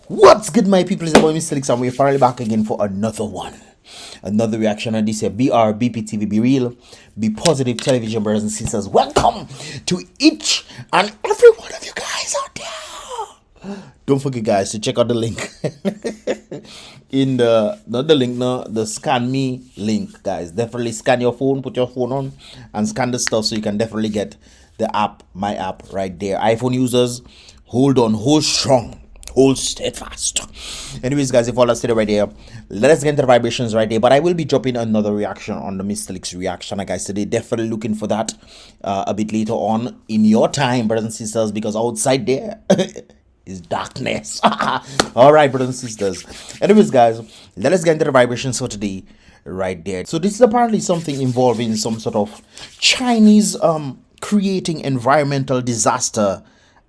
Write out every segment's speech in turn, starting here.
What's good, my people? It's the boy Mr. Alex, and we're finally back again for another one. Another reaction on this here. BrBpTV, be real, be positive television, brothers and sisters. Welcome to each and every one of you guys out there. Don't forget, guys, to check out the link in the, not the link, no, the scan me link, guys. Definitely scan your phone, put your phone on and scan the stuff so you can definitely get the app, my app, right there. iPhone users, hold on, hold strong, hold steadfast. Anyways, guys, if all that's right there, let us get into the vibrations right there. But I will be dropping another reaction on the Mr. Alex reaction, like I said. Definitely looking for that a bit later on in your time, brothers and sisters, because outside there is darkness. All right, brothers and sisters. Anyways, guys, let us get into the vibrations for today right there. So this is apparently something involving some sort of Chinese creating environmental disaster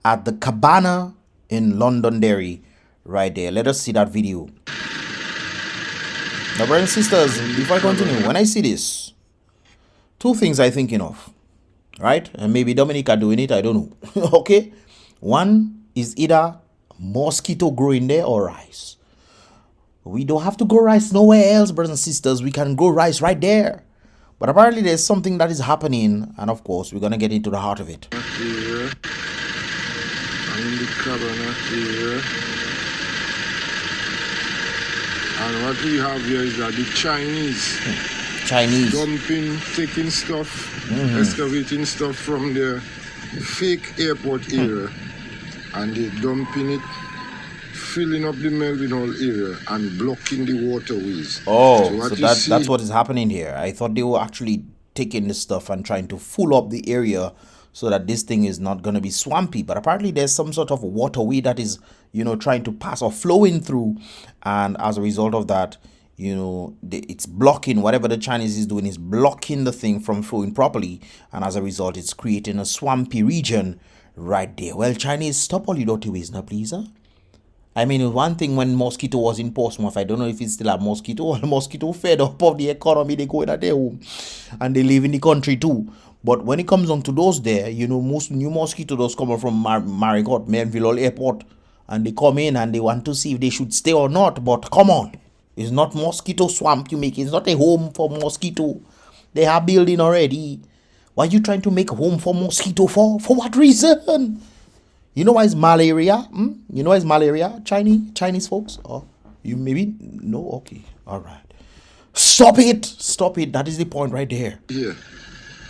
at the cabana in Londonderry right there. Let us see that video. Now, brothers and sisters, before I continue, when I see this, two things I'm thinking of, right? And maybe Dominica doing it, I don't know. Okay, one is either mosquito growing there or rice. We don't have to grow rice nowhere else, brothers and sisters. We can grow rice right there. But apparently there's something that is happening, and of course we're gonna get into the heart of it. In the cabana here, and what we have here is that the Chinese dumping, taking stuff, excavating stuff from their fake airport area, and they dumping it, filling up the Melvin Hall area and blocking the waterways. Oh, so that's what is happening here. I thought they were actually taking this stuff and trying to full up the area so that this thing is not going to be swampy. But apparently there's some sort of waterway that is, you know, trying to pass or flowing through. And as a result of that, you know, it's blocking whatever the Chinese is doing, is blocking the thing from flowing properly. And as a result, it's creating a swampy region right there. Well, Chinese, stop all your dirty ways now, please. Huh? I mean, one thing when mosquito was in Portsmouth, I don't know if it's still a mosquito or a mosquito fed up of the economy. They go in at their home and they live in the country too. But when it comes on to those there, you know, most new mosquitoes coming from MARIGOT, Melville Airport, and they come in and they want to see if they should stay or not. But come on, it's not mosquito swamp you make. It's not a home for mosquito. They have building already. Why are you trying to make a home for mosquito for? For what reason? You know why it's malaria? You know why it's malaria? Chinese folks? Oh, you maybe? No? Okay. All right. Stop it. Stop it. That is the point right there. Yeah.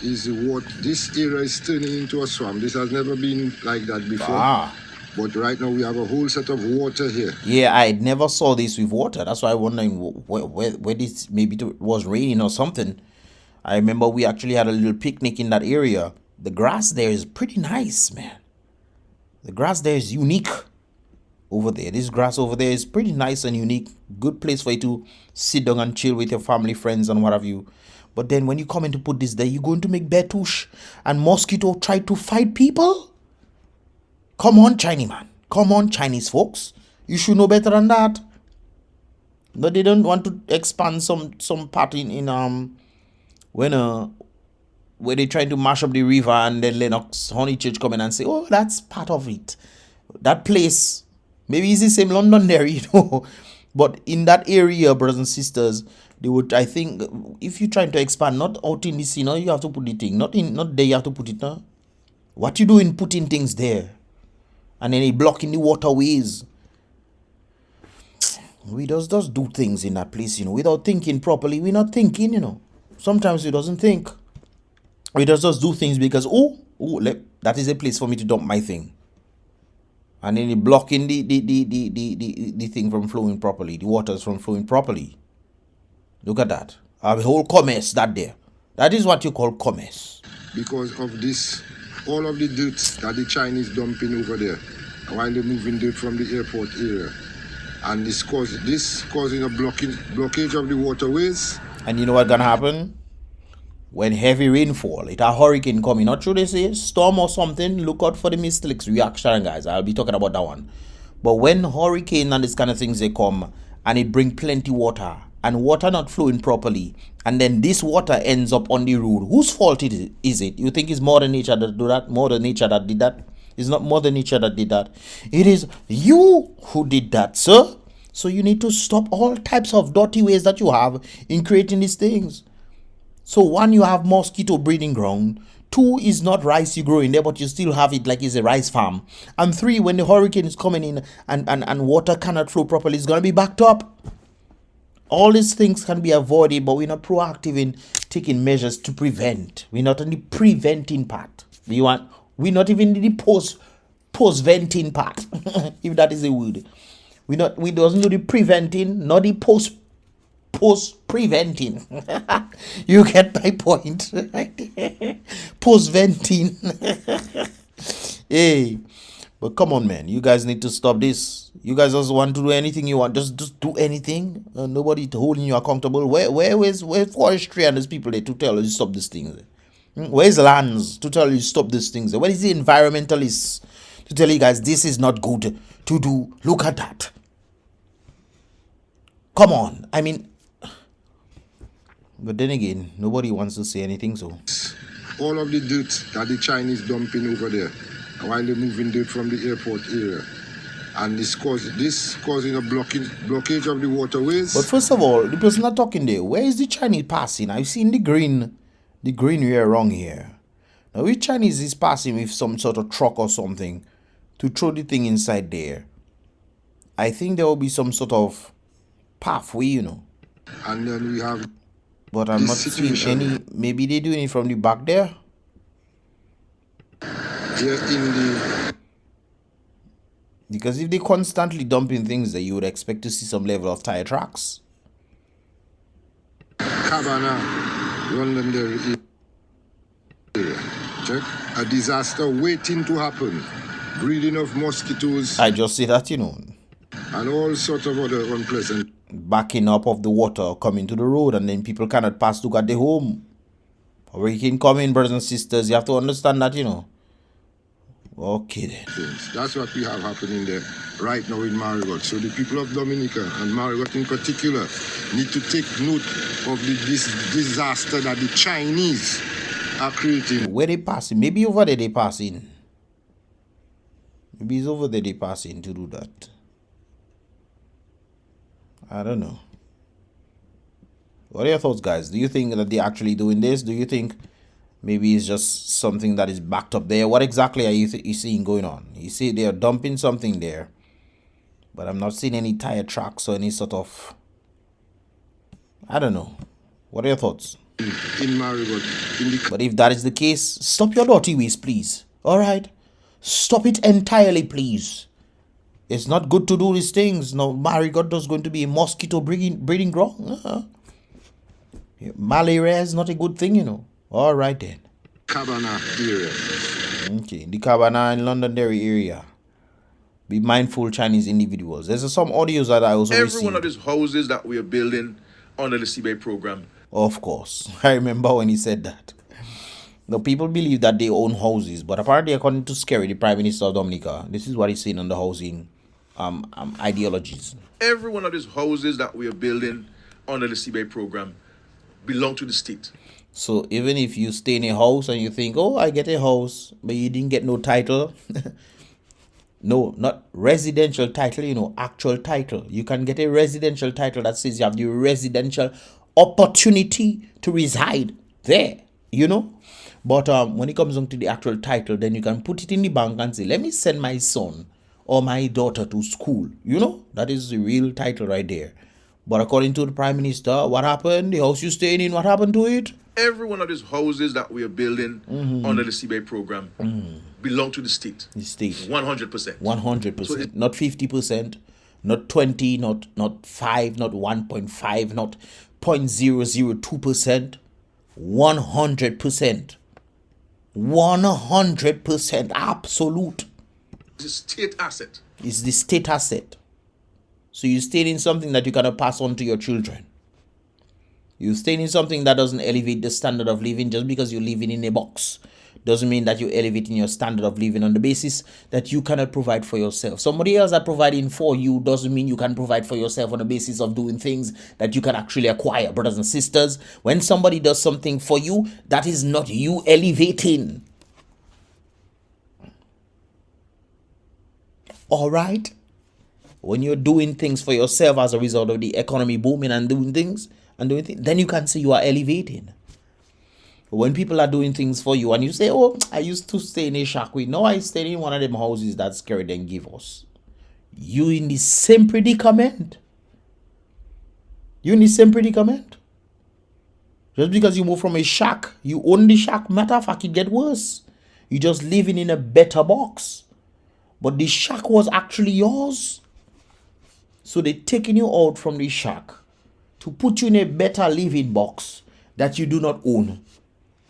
Is what this area is turning into a swamp. This has never been like that before. But right now we have a whole set of water here. Yeah, I never saw this with water. That's why I'm wondering where this, maybe it was raining or something. I remember we actually had a little picnic in that area. The grass there is pretty nice, man. The grass there is unique over there. This grass over there is pretty nice and unique. Good place for you to sit down and chill with your family, friends, and what have you. But then when you come in to put this there, you're going to make betush and mosquito try to fight people? Come on, Chinese man. Come on, Chinese folks. You should know better than that. But they don't want to expand some part in where they trying to mash up the river, and then Lennox Honeychurch come in and say, oh, that's part of it. That place, maybe it's the same Londonderry, you know. But in that area, brothers and sisters, they would, I think, if you're trying to expand, not out in the sea, no, you have to put the thing. Not there, you have to put it, no. What you doing putting things there? And then they blocking the waterways. We just do things in that place, you know, without thinking properly. We're not thinking, you know. Sometimes we doesn't think. We just do things because, that is a place for me to dump my thing. And then they blocking the thing from flowing properly, the waters from flowing properly. Look at that. A whole commerce that there. That is what you call commerce. Because of this, all of the dirt that the Chinese dumping over there while they're moving dirt from the airport area. And this causing a blockage of the waterways. And you know what's gonna happen? When heavy rainfall, it a hurricane coming, not true they say, storm or something, look out for the Mr. Alex reaction, guys. I'll be talking about that one. But when hurricane and this kind of things they come and it bring plenty water and water not flowing properly, and then this water ends up on the road, whose fault is it? You think it's Mother Nature that do that? Mother Nature that did that? It's not Mother Nature that did that. It is you who did that, sir. So you need to stop all types of dirty ways that you have in creating these things. So one, you have mosquito breeding ground. Two, is not rice you grow in there, but you still have it like it's a rice farm. And three, when the hurricane is coming in and water cannot flow properly, it's going to be backed up. All these things can be avoided, but we're not proactive in taking measures to prevent. We're not on the preventing part. We're not even in the post-venting part, if that is a word. We doesn't do the preventing, not the post-preventing. You get my point. Post-venting. Hey, but come on, man. You guys need to stop this. You guys just want to do anything you want. Just do anything. Nobody holding you accountable. Where's forestry and there's people there to tell you to stop these things? Where's lands to tell you to stop these things? Where is the environmentalists to tell you guys this is not good to do? Look at that. Come on. I mean, but then again, nobody wants to say anything, so. All of the dirt that the Chinese dumping over there while they're moving dirt from the airport area. And this causing a blockage of the waterways. But first of all, the person not talking there, where is the Chinese passing? I've seen the green area wrong here. Now, which Chinese is passing with some sort of truck or something to throw the thing inside there? I think there will be some sort of pathway, you know. And then we have... But I'm not seeing any. Maybe they're doing it from the back there. Yeah, in the... Because if they're constantly dumping things there, you would expect to see some level of tire tracks. Cabana, Londonderry area. Check. A disaster waiting to happen. Breeding of mosquitoes. I just say that, you know. And all sorts of other unpleasant... Backing up of the water coming to the road, and then people cannot pass to get their home. Hurricane coming, brothers and sisters. You have to understand that, you know. Okay then. That's what we have happening there right now in MARIGOT. So the people of Dominica and MARIGOT in particular need to take note of this disaster that the Chinese are creating. Where they passing? Maybe over there they passing. Maybe it's over there they passing to do that. I don't know. What are your thoughts, guys? Do you think that they're actually doing this? Do you think maybe it's just something that is backed up there? What exactly are you seeing going on? You see they are dumping something there, but I'm not seeing any tire tracks or any sort of... I don't know. What are your thoughts? In MARIGOT. But if that is the case, stop your dirty ways, please. All right? Stop it entirely, please. It's not good to do these things. No, MARIGOT is going to be a mosquito breeding ground. Malaria is not a good thing, you know. All right then. Cabana area. Okay, the Cabana and Londonderry area. Be mindful, Chinese individuals. There's some audios that I also received. Every one of these houses that we are building under the CBA program. Of course. I remember when he said that. The people believe that they own houses, but apparently, according to Scary, the Prime Minister of Dominica, this is what he's saying on the housing ideologies. Every one of these houses that we are building under the CBA program belong to the state. So even if you stay in a house and you think, oh, I get a house, but you didn't get no title. No, not residential title, you know, actual title. You can get a residential title that says you have the residential opportunity to reside there, you know. But when it comes on to the actual title, then you can put it in the bank and say, let me send my son or my daughter to school. You know, that is the real title right there. But according to the Prime Minister, what happened? The house you're staying in, what happened to it? Every one of these houses that we are building under the CBA program belong to the state. The state. 100%. 100%. So not 50%, not 20, not 5, not 1.5, not 0.002%. 100%. 100% absolute. It's a state asset. It's the state asset. So you stay in something that you cannot pass on to your children. You stay in something that doesn't elevate the standard of living just because you're living in a box. doesn't mean that you're elevating your standard of living on the basis that you cannot provide for yourself. Somebody else that providing for you doesn't mean you can provide for yourself on the basis of doing things that you can actually acquire. Brothers and sisters, when somebody does something for you, that is not you elevating. All right? When you're doing things for yourself as a result of the economy booming and doing things, then you can say you are elevating. When people are doing things for you and you say, oh, I used to stay in a shack. No, I stayed in one of them houses that Scary then give us. You in the same predicament. You in the same predicament. Just because you move from a shack, you own the shack. Matter of fact, it get worse. You just living in a better box. But the shack was actually yours. So they taking you out from the shack to put you in a better living box that you do not own.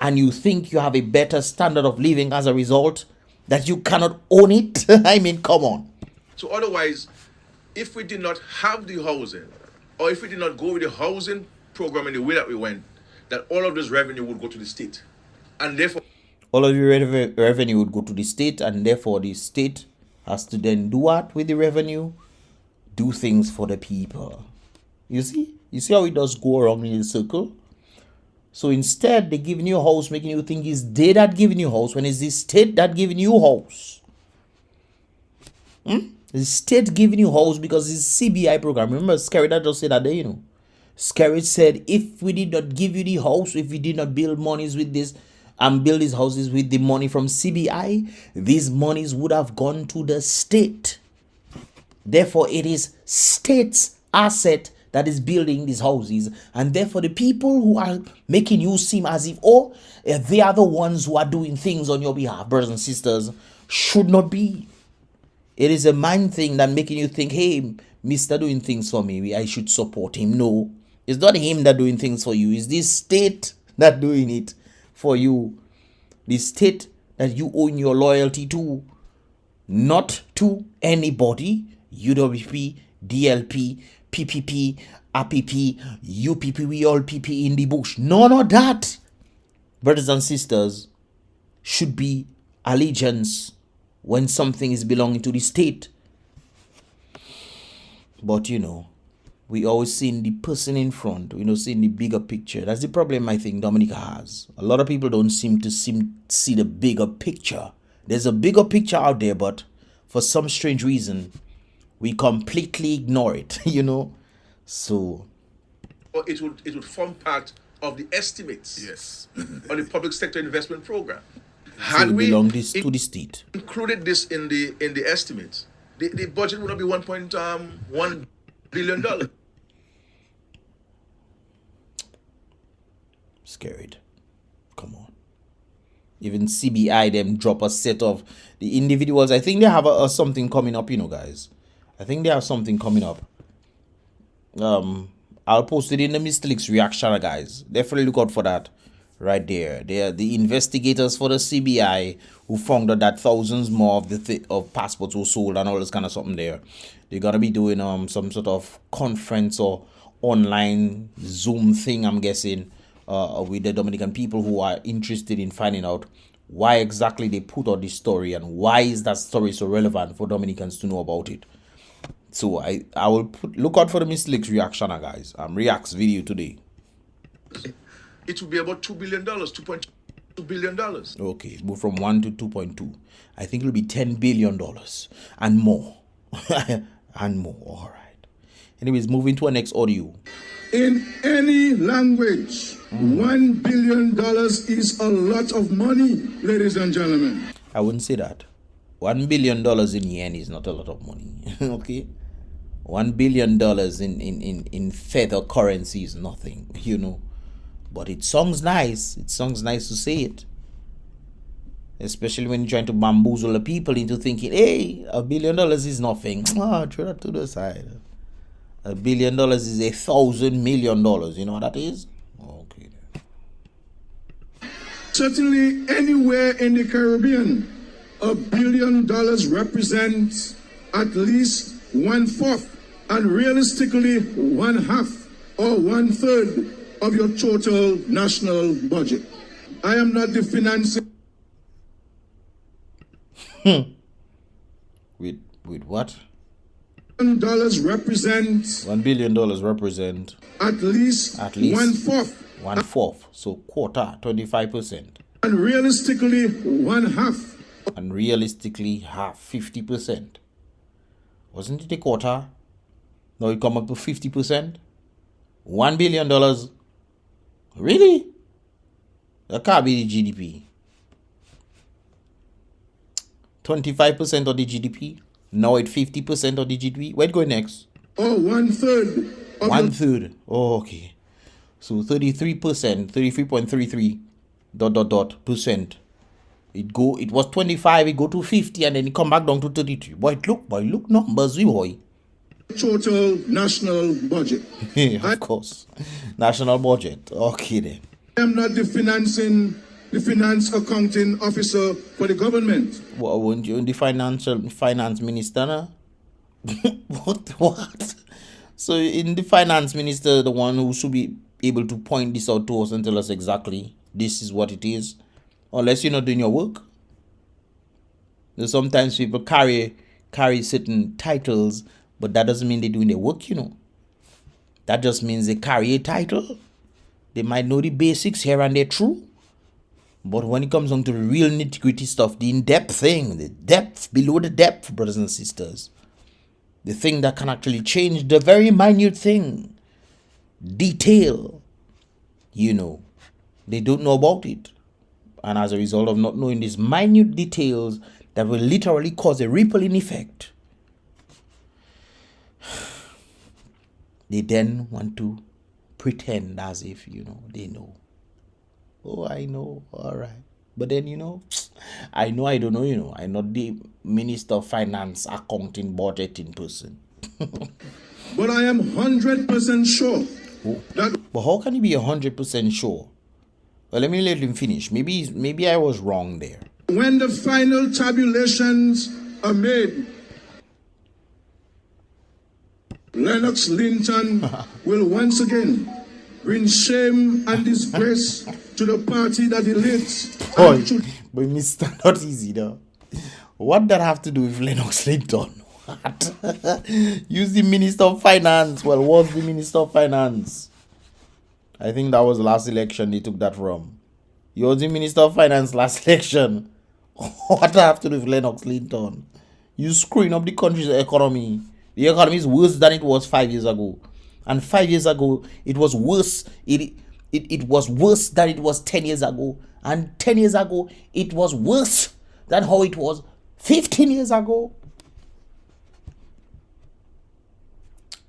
And you think you have a better standard of living as a result that you cannot own it? I mean, come on. So otherwise, if we did not have the housing, or if we did not go with the housing program in the way that we went, that all of this revenue would go to the state. And therefore, all of your revenue would go to the state, and therefore the state has to then do what with the revenue? Do things for the people. You see? You see how it does go around in a circle? So instead, they're giving you a house, making you think it's they that giving you house, when it's the state that giving you house. The state giving you house because it's CBI program. Remember, Scary that just said that day, you know. Scary said, if we did not give you the house, if we did not build monies with this, and build these houses with the money from CBI, these monies would have gone to the state. Therefore, it is state's asset that is building these houses, and therefore the people who are making you seem as if, oh, they are the ones who are doing things on your behalf, brothers and sisters, should not be. It is a mind thing that making you think, hey, Mr. doing things for me, I should support him. No, it's not him that doing things for you. It's this state that doing it for you. The state that you owe your loyalty to, not to anybody. UWP, DLP, PPP, APP, UPP, we all PP in the bush. None of that, brothers and sisters, should be allegiance when something is belonging to the state. But you know, we always seeing the person in front, seeing the bigger picture. That's the problem I think Dominica has. A lot of people don't seem to see the bigger picture. There's a bigger picture out there, but for some strange reason, we completely ignore it, So it would form part of the estimates. Yes. On the public sector investment program. Had we belong this to the state, included this in the estimates, the budget would not be $1.1 billion. Scared. Come on. Even CBI them drop a set of the individuals. I think they have something coming up, guys. I think they have something coming up. I'll post it in the Mr. Leaks reaction, guys. Definitely look out for that right there. They are the investigators for the CBI who found out that thousands more of passports were sold and all this kind of something there. They're gonna be doing some sort of conference or online Zoom thing, I'm guessing, with the Dominican people who are interested in finding out why exactly they put out this story and why is that story so relevant for Dominicans to know about it. So I will look out for the Mr. Leaks reaction, guys. Reacts video today. It will be about $2 billion, $2.2 billion. Okay, move from 1 to 2.2. I think it'll be $10 billion and more. And more. All right. Anyways, moving to our next audio. In any language, $1 billion is a lot of money, ladies and gentlemen. I wouldn't say that. $1 billion in yen is not a lot of money. Okay? $1 billion in feather currency is nothing, But it sounds nice. It sounds nice to say it. Especially when you're trying to bamboozle the people into thinking, hey, $1 billion is nothing. Throw that to the side. $1 billion is 1,000 million dollars. You know what that is? Okay. Certainly anywhere in the Caribbean, $1 billion represents at least 1/4 and realistically 1/2 or 1/3 of your total national budget. I am not the financier. With what? Dollars represents $1 billion represent at least one fourth. So quarter, 25%. and realistically one half. And realistically half, 50%. Wasn't it a quarter? Now it come up to 50%. $1 billion. Really? That can't be the GDP. 25% of the GDP. Now at 50% of the GDP. Where'd go next? Oh, 1/3. 1/3. Oh, okay. So 33%, 33.33 ... percent. It was 25, it go to 50, and then it come back down to 33. Boy, look numbers, we boy. Total national budget. Of course. National budget. Okay then. I am not the finance accounting officer for the government. What, weren't you the finance minister now? What? So in the finance minister, the one who should be able to point this out to us and tell us exactly this is what it is, unless you're not doing your work. Sometimes people carry certain titles, but that doesn't mean they're doing their work, That just means they carry a title. They might know the basics here and there, true. But when it comes on to the real nitty-gritty stuff, the in-depth thing, the depth, below the depth, brothers and sisters, the thing that can actually change the very minute thing, detail, they don't know about it. And as a result of not knowing these minute details that will literally cause a rippling effect, they then want to pretend as if, they know. Oh, I know. All right. But then, I know I don't know, I'm not the Minister of Finance, Accounting, Budgeting person. But I am 100% sure that... But how can you be 100% sure? Well, let him finish. Maybe I was wrong there. When the final tabulations are made, Lennox Linton will once again bring shame and disgrace to the party that he leads. Oh, but Mr. Not easy though. What that have to do with Lennox Linton? What? Use the Minister of Finance. Well, what's the Minister of Finance? I think that was the last election they took that from. You was the Minister of Finance last election. What that have to do with Lennox Linton? You screwing up the country's economy. The economy is worse than it was 5 years ago. And 5 years ago, it was worse. It was worse than it was 10 years ago. And 10 years ago, it was worse than how it was 15 years ago.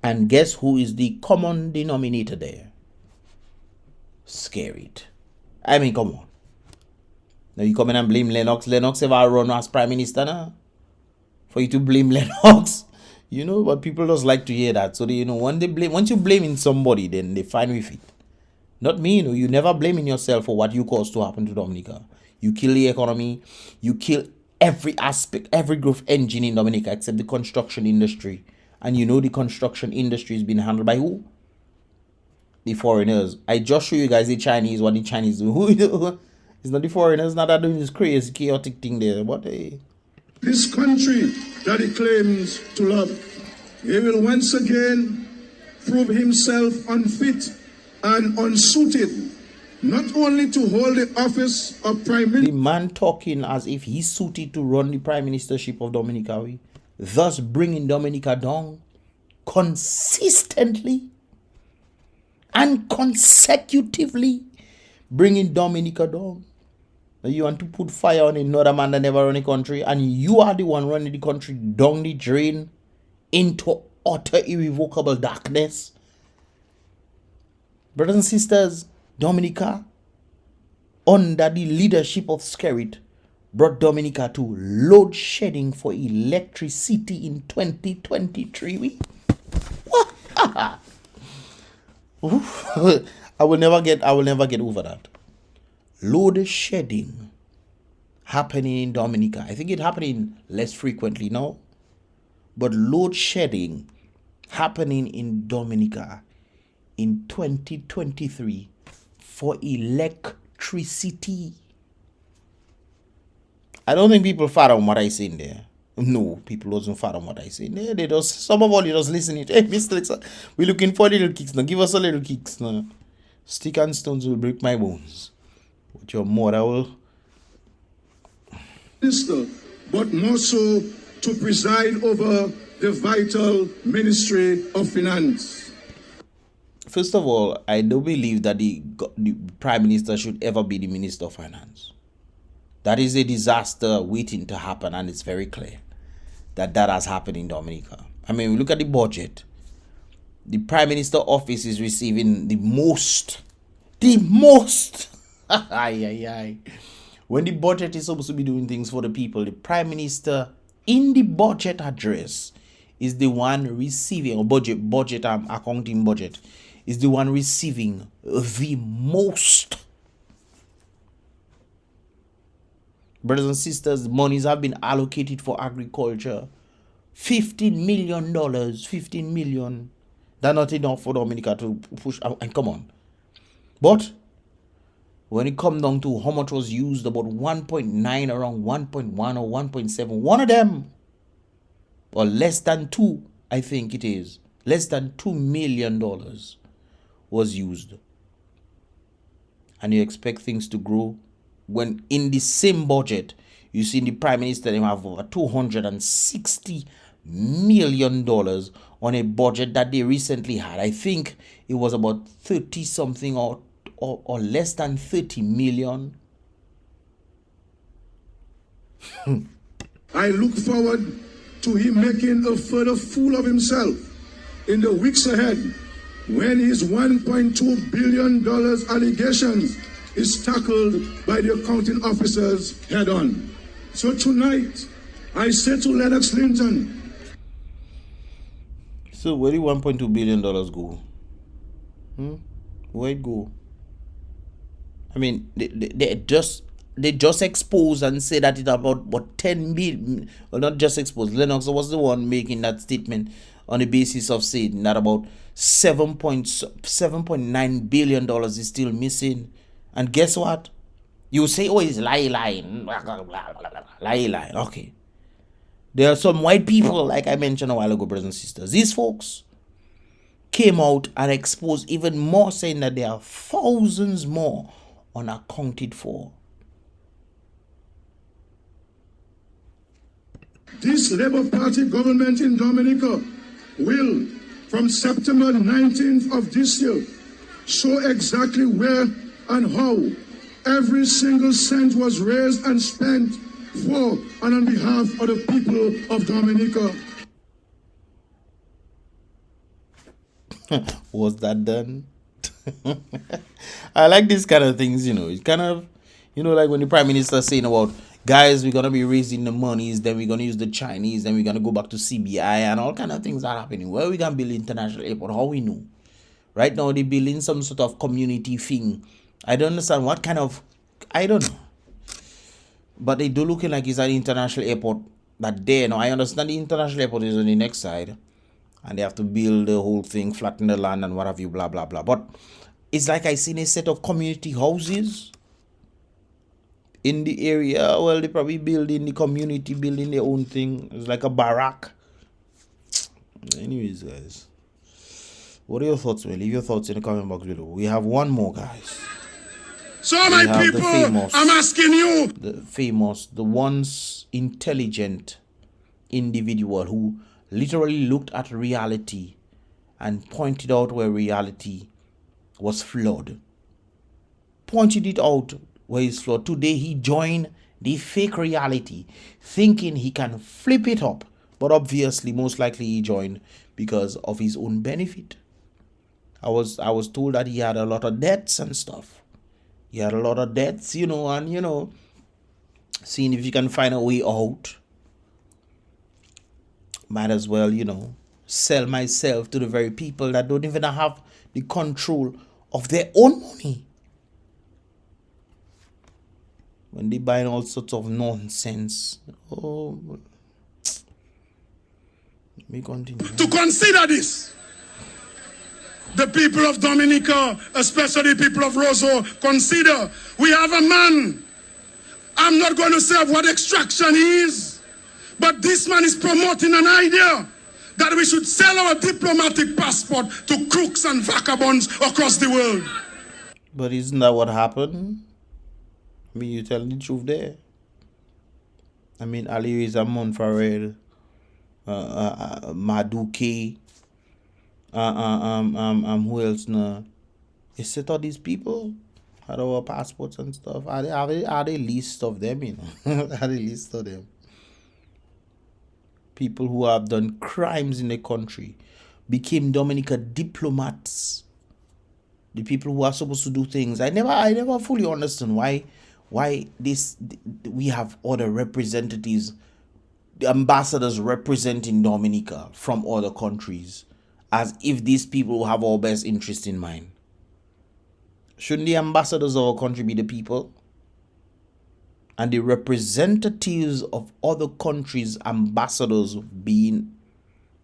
And guess who is the common denominator there? Scared. I mean, come on. Now you come in and blame Lennox. Lennox ever run as Prime Minister now? For you to blame Lennox? But people just like to hear that. So they, once you blaming somebody, then they fine with it. Not me, you never blaming yourself for what you caused to happen to Dominica. You kill the economy, you kill every aspect, every growth engine in Dominica except the construction industry. And the construction industry is being handled by who? The foreigners. I just show you guys the Chinese, what the Chinese do. It's not the foreigners, not that doing this crazy, chaotic thing there. But hey. This country that he claims to love, he will once again prove himself unfit and unsuited, not only to hold the office of Prime Minister. The man talking as if he's suited to run the Prime Ministership of Dominica, thus bringing Dominica down consistently and consecutively, bringing Dominica down. You want to put fire on another man that never run a country, and you are the one running the country down the drain into utter irrevocable darkness. Brothers and sisters, Dominica, under the leadership of Skerrit, brought Dominica to load shedding for electricity in 2023. I will never get over that. Load shedding happening in Dominica. I think it's happening less frequently now, but load shedding happening in Dominica in 2023 for electricity. I don't think people fathom what I say in there. No, people doesn't fathom what I say. They just, some of all you just listen it. Hey, Mr. Alexa, we're looking for little kicks now. Give us a little kicks now. Stick and stones will break my bones. But your mother will. But more so to preside over the vital Ministry of Finance. First of all, I don't believe that the Prime Minister should ever be the Minister of Finance. That is a disaster waiting to happen, and it's very clear that that has happened in Dominica. I mean, we look at the budget. The Prime Minister office is receiving the most. When the budget is supposed to be doing things for the people, the Prime Minister in the budget address is the one receiving, or accounting budget, is the one receiving the most. Brothers and sisters, monies have been allocated for agriculture. $15 million. 15 million. That's not enough for Dominica to push. And come on. But when it comes down to how much was used, about 1.9, around 1.1 or 1.7, one of them, or less than 2, I think it is, less than $2 million was used. And you expect things to grow when in the same budget, you see the Prime Minister have over $260 million on a budget that they recently had. I think it was about 30 something or less than 30 million. I look forward to him making a further fool of himself in the weeks ahead when his $1.2 billion allegations is tackled by the accounting officers head on. So tonight, I say to Lennox Linton. So where did $1.2 billion go? Where it go? I mean, they just exposed and say that it's about what 10 billion. Well, not just exposed. Lennox was the one making that statement on the basis of saying that about $7.9 billion is still missing. And guess what? You say, oh, it's lying. Okay. There are some white people, like I mentioned a while ago, brothers and sisters. These folks came out and exposed even more, saying that there are thousands more unaccounted for. This Labour Party government in Dominica will, from September 19th of this year, show exactly where and how every single cent was raised and spent for and on behalf of the people of Dominica. Was that done? I like these kind of things, It's kind of, like when the Prime Minister saying about, guys, we're going to be raising the monies, then we're going to use the Chinese, then we're going to go back to CBI and all kind of things are happening. Where we going to build international airport? How we know? Right now, they're building some sort of community thing. I don't understand what kind of, I don't know. But they do looking like it's an international airport that day. Now, I understand the international airport is on the next side. And they have to build the whole thing, flatten the land and what have you, blah, blah, blah. But it's like I seen a set of community houses in the area. Well, they probably building the community, building their own thing. It's like a barrack. Anyways, guys. What are your thoughts, man? Leave your thoughts in the comment box below. We have one more, guys. So my people, I'm asking you. The once intelligent individual who literally looked at reality and pointed out where reality was flawed. Pointed it out where it's flawed. Today he joined the fake reality, thinking he can flip it up. But obviously, most likely he joined because of his own benefit. I was told that he had a lot of debts and stuff. He had a lot of debts, and, seeing if you can find a way out. Might as well, sell myself to the very people that don't even have the control of their own money. When they buy all sorts of nonsense. Oh, let me continue. To consider this. The people of Dominica, especially the people of Roseau, consider we have a man I'm not going to say what extraction is, but this man is promoting an idea that we should sell our diplomatic passport to crooks and vagabonds across the world. But isn't that what happened? I mean, you tell the truth there. I mean, Ali is a Monfarel, Maduke, who else now? Is it all these people had our passports and stuff? Are they list of them, you know? Are they list of them? People who have done crimes in the country became Dominica diplomats. The people who are supposed to do things. I never fully understand why we have other representatives, the ambassadors representing Dominica from other countries, as if these people have our best interest in mind. Shouldn't the ambassadors of our country be the people? And the representatives of other countries' ambassadors being,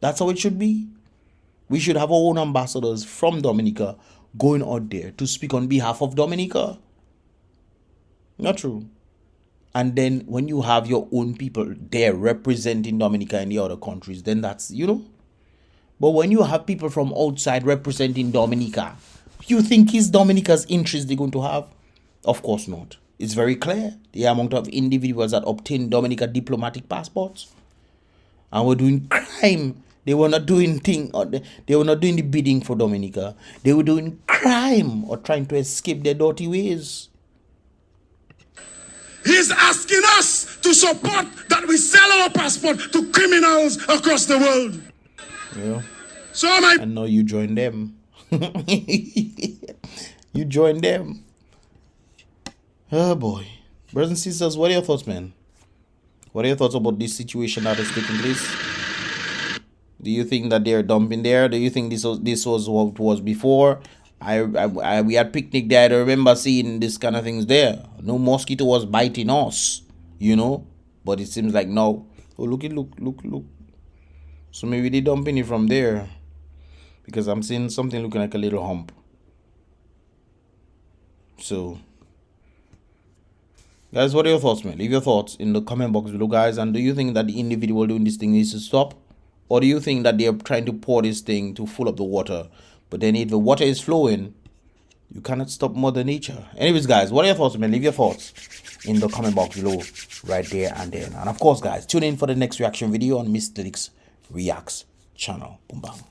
that's how it should be. We should have our own ambassadors from Dominica going out there to speak on behalf of Dominica. Not true. And then when you have your own people there representing Dominica in the other countries, then that's, you know. But when you have people from outside representing Dominica, you think it's Dominica's interest they're going to have? Of course not. It's very clear the amount of individuals that obtained Dominica diplomatic passports and were doing crime. They were not doing they were not doing the bidding for Dominica. They were doing crime or trying to escape their dirty ways. He's asking us to support that we sell our passport to criminals across the world. Yeah. So and now you join them. You join them. Oh boy. Brothers and sisters, what are your thoughts, man? What are your thoughts about this situation that is taking place? Do you think that they're dumping there? Do you think this was what it was before? We had picnic there. I remember seeing this kind of things there. No mosquito was biting us, you know. But it seems like no. Oh, look. So maybe they're dumping it from there, because I'm seeing something looking like a little hump. So, guys, what are your thoughts, man? Leave your thoughts in the comment box below, guys. And do you think that the individual doing this thing needs to stop? Or do you think that they're trying to pour this thing to fill up the water? But then if the water is flowing, you cannot stop Mother Nature. Anyways, guys, what are your thoughts, man? Leave your thoughts in the comment box below, right there and then. And of course, guys, tune in for the next reaction video on Mr. Dix Reacts channel. Boom bang.